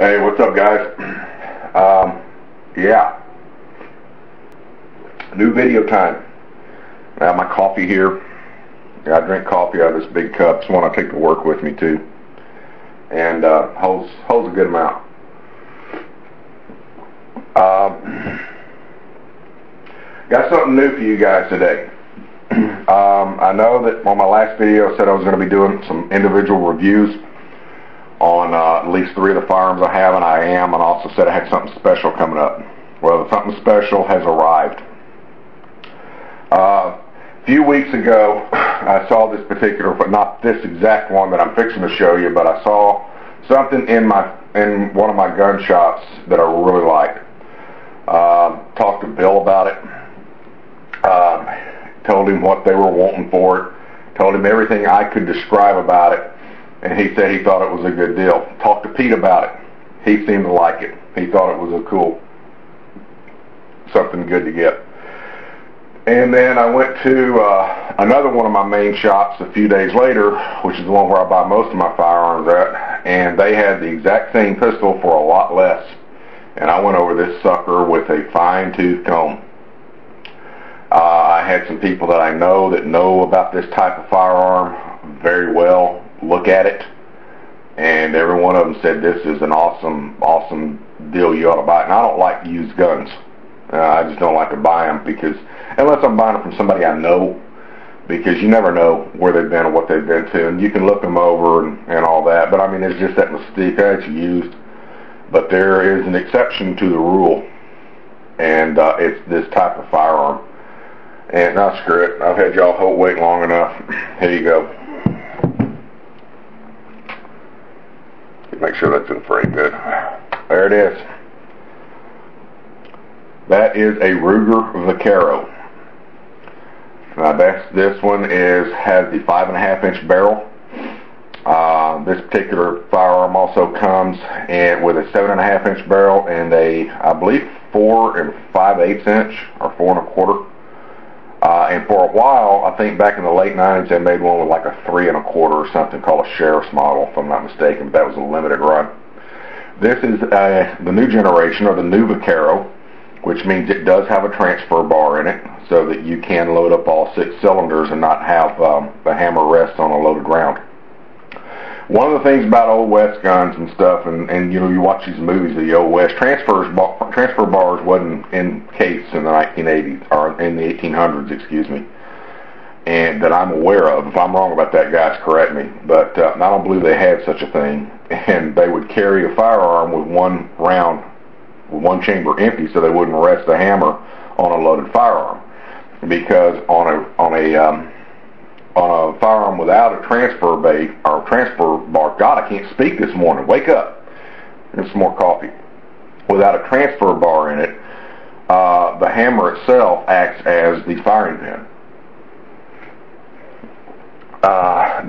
Hey, what's up, guys? Yeah, new video time. I have my coffee here. I drink coffee out of this big cup. It's one I take to work with me too, and holds a good amount. Got something new for you guys today. I know that on my last video I said I was going to be doing some individual reviews on at least 3 of the firearms I have, and I am, and also said I had something special coming up. Well, something special has arrived. A few weeks ago, I saw this particular, but not this exact one that I'm fixing to show you, but I saw something in one of my gun shops that I really liked. Talked to Bill about it. Told him what they were wanting for it. Told him everything I could describe about it. And he said he thought it was a good deal. Talked to Pete about it. He seemed to like it. He thought it was a cool, something good to get. And then I went to another one of my main shops a few days later, which is the one where I buy most of my firearms at, and they had the exact same pistol for a lot less. And I went over this sucker with a fine-tooth comb. I had some people that I know that know about this type of firearm very well look at it, and every one of them said this is an awesome deal, you ought to buy it. And I don't like used guns. I just don't like to buy them, because unless I'm buying them from somebody I know, because you never know where they've been or what they've been to, and you can look them over and all that, but I mean, there's just that mystique. It's used, but there is an exception to the rule, and it's this type of firearm. And now screw it, I've had y'all wait long enough. Here you go. Make sure that's in frame good. There it is. That is a Ruger Vaquero. Now this one has the 5.5-inch barrel. This particular firearm also comes with a 7.5-inch barrel and I believe 4 5/8 inch or 4 1/4. And for a while, I think back in the late 90s, they made one with like a 3 1/4 or something called a sheriff's model, if I'm not mistaken, but that was a limited run. This is the new generation, or the new Vaquero, which means it does have a transfer bar in it, so that you can load up all 6 cylinders and not have the hammer rest on a loaded round. One of the things about Old West guns and stuff, and you know, you watch these movies of the Old West, transfer bars wasn't in case in the 1980s, or in the 1800s, excuse me, and that I'm aware of. If I'm wrong about that, guys, correct me, but I don't believe they had such a thing, and they would carry a firearm with one round, with one chamber empty, so they wouldn't rest the hammer on a loaded firearm, because on a firearm without a transfer bar, God, I can't speak this morning, wake up, get some more coffee. Without a transfer bar in it, the hammer itself acts as the firing pin.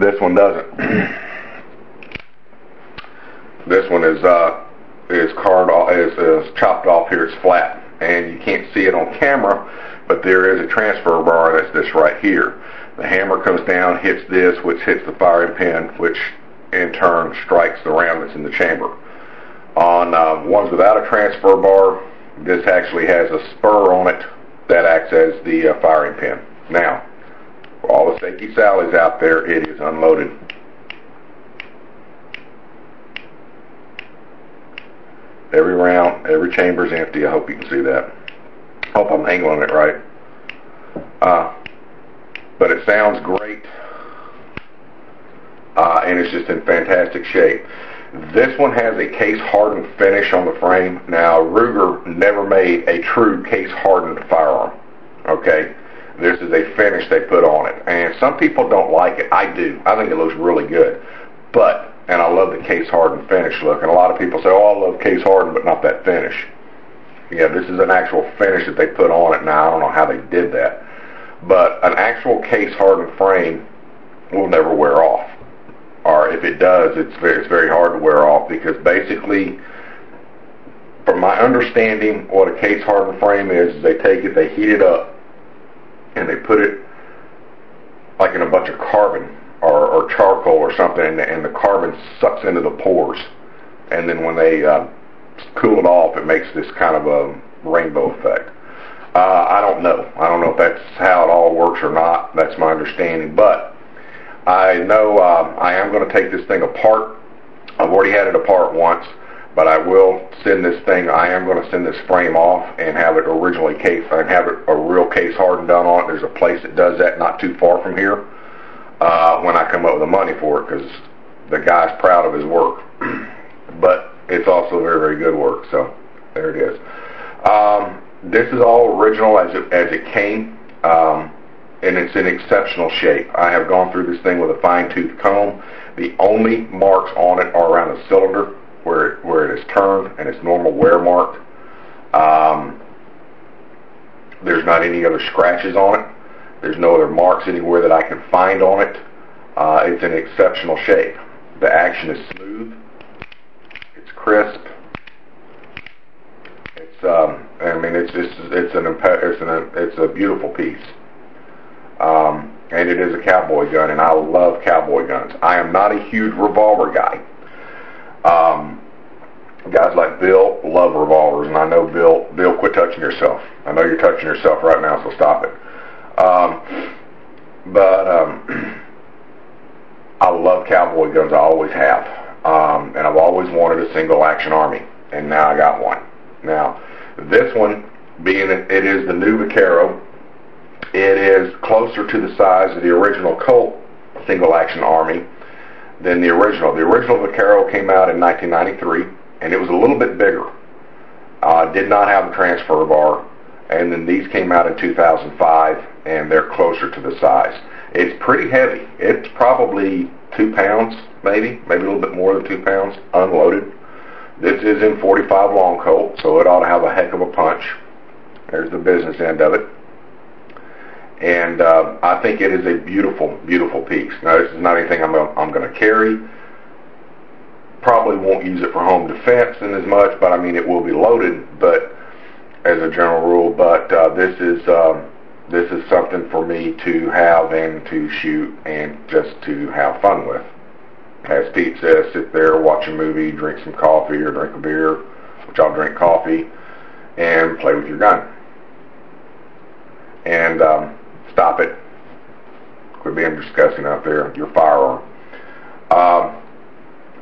This one doesn't. This one is chopped off here. It's flat, and you can't see it on camera, but there is a transfer bar. That's this right here. The hammer comes down, hits this, which hits the firing pin, which in turn strikes the round that's in the chamber. On ones without a transfer bar, this actually has a spur on it that acts as the firing pin. Now, for all the Sakey Sallies out there, it is unloaded. Every round, every chamber is empty. I hope you can see that. I hope I'm angling it right. But it sounds great, and it's just in fantastic shape. This one has a case-hardened finish on the frame. Now, Ruger never made a true case-hardened firearm. Okay, this is a finish they put on it, and some people don't like it. I do. I think it looks really good, and I love the case-hardened finish look. And a lot of people say, "Oh, I love case-hardened, but not that finish." Yeah, this is an actual finish that they put on it. Now, I don't know how they did that, but an actual case-hardened frame will never wear off. Or if it does, it's very hard to wear off, because basically, from my understanding, what a case-hardened frame is they take it, they heat it up, and they put it like in a bunch of carbon or charcoal or something, and the carbon sucks into the pores, and then when they cool it off, it makes this kind of a rainbow effect. I don't know. I don't know if that's how it all works or not. That's my understanding. But I know I am going to take this thing apart. I've already had it apart once, but I will send this thing. I am going to send this frame off and have it originally case. I have it a real case hardened done on it. There's a place that does that not too far from here. When I come up with the money for it, because the guy's proud of his work. But it's also very, very good work. So there it is. This is all original as it came, and it's in exceptional shape. I have gone through this thing with a fine-tooth comb. The only marks on it are around the cylinder where it is turned, and it's normal wear marked. There's not any other scratches on it. There's no other marks anywhere that I can find on it. It's in exceptional shape. The action is smooth. It's crisp. I mean, it's a beautiful piece. And it is a cowboy gun, and I love cowboy guns. I am not a huge revolver guy. Guys like Bill love revolvers, and I know Bill, quit touching yourself. I know you're touching yourself right now, so stop it. I love cowboy guns. I always have. And I've always wanted a single action army, and now I got one. Now, this one, being it is the new Vaquero, it is closer to the size of the original Colt single action army than the original. The original Vaquero came out in 1993, and it was a little bit bigger. Did not have a transfer bar, and then these came out in 2005, and they're closer to the size. It's pretty heavy. It's probably 2 pounds, maybe a little bit more than 2 pounds, unloaded. This is in 45 long Colt, so it ought to have a heck of a punch. There's the business end of it. And I think it is a beautiful, beautiful piece. Now, this is not anything I'm going to carry. Probably won't use it for home defense in as much, but I mean, it will be loaded, but as a general rule. But this is something for me to have and to shoot and just to have fun with. As Pete says, sit there, watch a movie, drink some coffee or drink a beer, which I'll drink coffee, and play with your gun. And stop it. Quit being disgusting out there. Your firearm.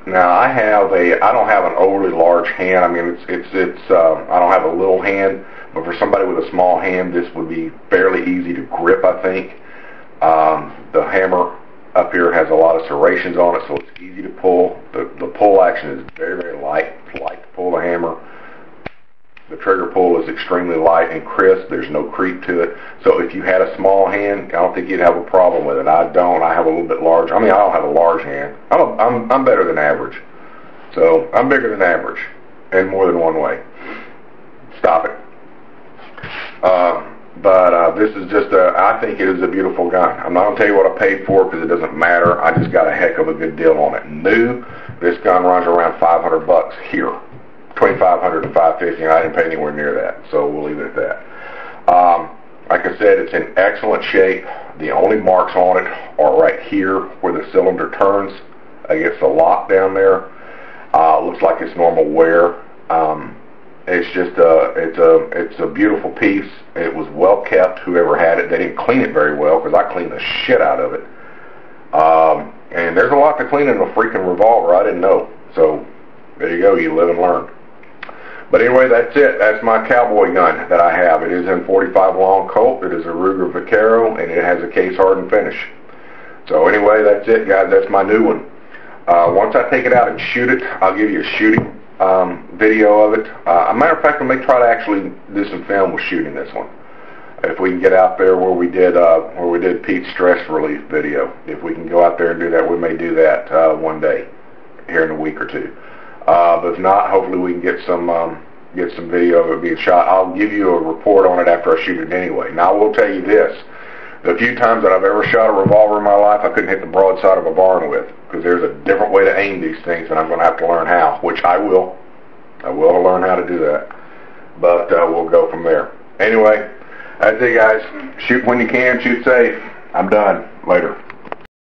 Now I don't have an overly large hand. I mean, I don't have a little hand, but for somebody with a small hand, this would be fairly easy to grip, I think. The hammer up here has a lot of serrations on it, so it's easy to pull. The pull action is very, very light. It's light to pull the hammer. The trigger pull is extremely light and crisp. There's no creep to it. So if you had a small hand, I don't think you'd have a problem with it. I don't. I have a little bit large. I mean, I don't have a large hand. I'm better than average. So I'm bigger than average, in more than one way. Stop it. This is just I think it is a beautiful gun. I'm not going to tell you what I paid for it because it doesn't matter. I just got a heck of a good deal on it. New, this gun runs around $500 here. Between $500 and $550, and I didn't pay anywhere near that, so we'll leave it at that. Like I said, it's in excellent shape. The only marks on it are right here where the cylinder turns against the lock down there. Looks like it's normal wear. It's just it's a beautiful piece. It was well kept. Whoever had it, they didn't clean it very well because I cleaned the shit out of it. And there's a lot to clean in a freaking revolver. I didn't know. So there you go. You live and learn. But anyway, that's it. That's my cowboy gun that I have. It is in 45 long Colt. It is a Ruger Vaquero, and it has a case hardened finish. So anyway, that's it, guys. That's my new one. Once I take it out and shoot it, I'll give you a shooting video of it. As a matter of fact, I may try to actually do some film with shooting this one. If we can get out there where we did Pete's stress relief video. If we can go out there and do that, we may do that one day here in a week or two. But if not, hopefully we can get some video of it being shot. I'll give you a report on it after I shoot it anyway. Now I will tell you this. The few times that I've ever shot a revolver in my life, I couldn't hit the broadside of a barn with, because there's a different way to aim these things, and I'm going to have to learn how, which I will. I will learn how to do that. But we'll go from there. Anyway, that's it, guys. Shoot when you can, shoot safe. I'm done. Later.